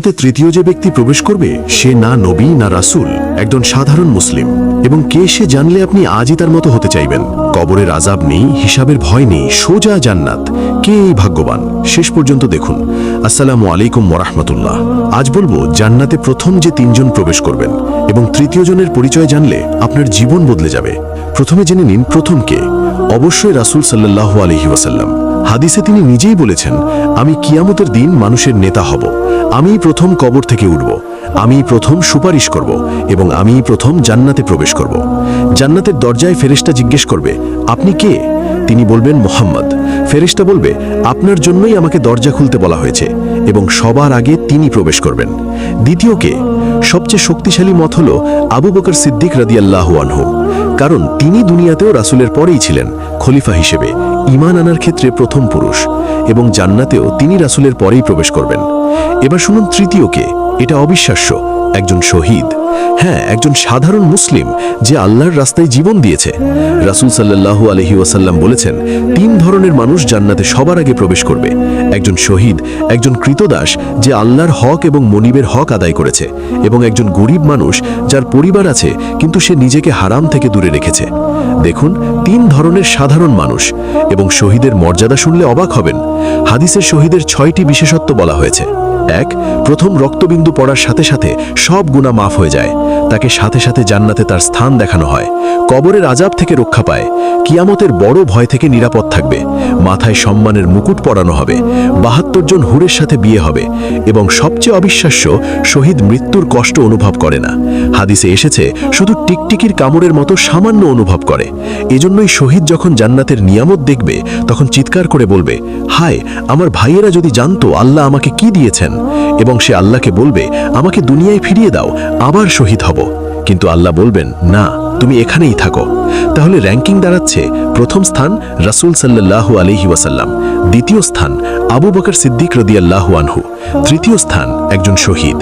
তৃতীয় যে ব্যক্তি প্রবেশ করবে সে না নবী না রাসূল, একজন সাধারণ মুসলিম। এবং কে সে জানলে আপনি আজই তার মতো হতে চাইবেন। কবরের আযাব নেই, হিসাবের ভয় নেই, সোজা জান্নাত। কে এই ভাগ্যবান? শেষ পর্যন্ত দেখুন। আসসালামু আলাইকুম ওয়া রাহমাতুল্লাহ। আজ বলবো জান্নাতে প্রথম যে তিনজন প্রবেশ করবেন এবং তৃতীয় জনের পরিচয় জানলে আপনার জীবন বদলে যাবে। প্রথমে জেনে নিন প্রথম কে। অবশ্যই রাসূল সাল্লাল্লাহু আলাইহি ওয়াসাল্লাম। হাদিসে তিনি নিজেই বলেছেন, আমি কিয়ামতের দিন মানুষের নেতা হব, আমিই প্রথম কবর থেকে উঠব, আমিই প্রথম সুপারিশ করব এবং আমিই প্রথম জান্নাতে প্রবেশ করব। জান্নাতের দরজায় ফেরেশতা জিজ্ঞেস করবে, আপনি কে? তিনি বলবেন, মুহাম্মদ। ফেরেশতা বলবে, আপনার জন্যই আমাকে দরজা খুলতে বলা হয়েছে, এবং সবার আগে তিনি প্রবেশ করবেন। দ্বিতীয় কে? সবচেয়ে শক্তিশালী মত হল আবু বকর সিদ্দিক রাদিয়াল্লাহু আনহু, কারণ তিনি দুনিয়াতেও রাসূলের পরেই ছিলেন খলিফা হিসেবে, ঈমান আনার ক্ষেত্রে প্রথম পুরুষ, এবং জান্নাতেও তিনি রাসূলের পরেই প্রবেশ করবেন। এবার শুনুন তৃতীয় কে। এটা অবিশ্বাস্য, একজন শহীদ। হ্যাঁ, একজন সাধারণ মুসলিম যে আল্লাহর রাস্তায় জীবন দিয়েছে। রাসূল সাল্লাল্লাহু আলাইহি ওয়াসাল্লাম বলেছেন, তিন ধরনের মানুষ জান্নাতে সবার আগে প্রবেশ করবে। একজন শহীদ, একজন কৃতদাস যে আল্লাহর হক এবং মনিবের হক আদায় করেছে, এবং একজন গরিব মানুষ যার পরিবার আছে কিন্তু সে নিজেকে হারাম থেকে দূরে রেখেছে। দেখুন, তিন ধরনের সাধারণ মানুষ। এবং শহীদের মর্যাদা শুনলে অবাক হবেন। হাদিসের শহীদের 6টি বিশেষত্ব বলা হয়েছে। এক, প্রথম রক্তবিন্দু পড়ার সাথে সাথে সব গুনাহ মাফ হয়ে যায়, তাকে সাথে সাথে জান্নাতে তার স্থান দেখানো হয়। কবরের আযাব থেকে রক্ষা পায়, কিয়ামতের বড় ভয় থেকে নিরাপদ থাকবে, মাথায় সম্মানের মুকুট পরানো হবে, 72 জন হুরের সাথে বিয়ে হবে, এবং সবচেয়ে অবিশ্বাস্য, শহীদ মৃত্যুর কষ্ট অনুভব করে না। হাদিসে এসেছে শুধু টিকটিকির কামড়ের মতো সামান্য অনুভব করে। এজন্যই শহীদ যখন জান্নাতের নিয়ামত দেখবে তখন চিৎকার করে বলবে, হায়, আমার ভাইয়েরা যদি জানতো আল্লাহ আমাকে কি দিয়েছেন। এবং সে আল্লাহকে বলবে, আমাকে দুনিয়ায় ফিরিয়ে দাও, আবার শহীদ হব। কিন্তু আল্লাহ বলবেন, না, তুমি এখানেই থাকো। তাহলে র্যাঙ্কিং দাঁড়াচ্ছে, প্রথম স্থান রাসূল সাল্লাল্লাহু আলাইহি ওয়াসাল্লাম, দ্বিতীয় স্থান আবু বকর সিদ্দিক রাদিয়াল্লাহু আনহু, তৃতীয় স্থান একজন শহীদ।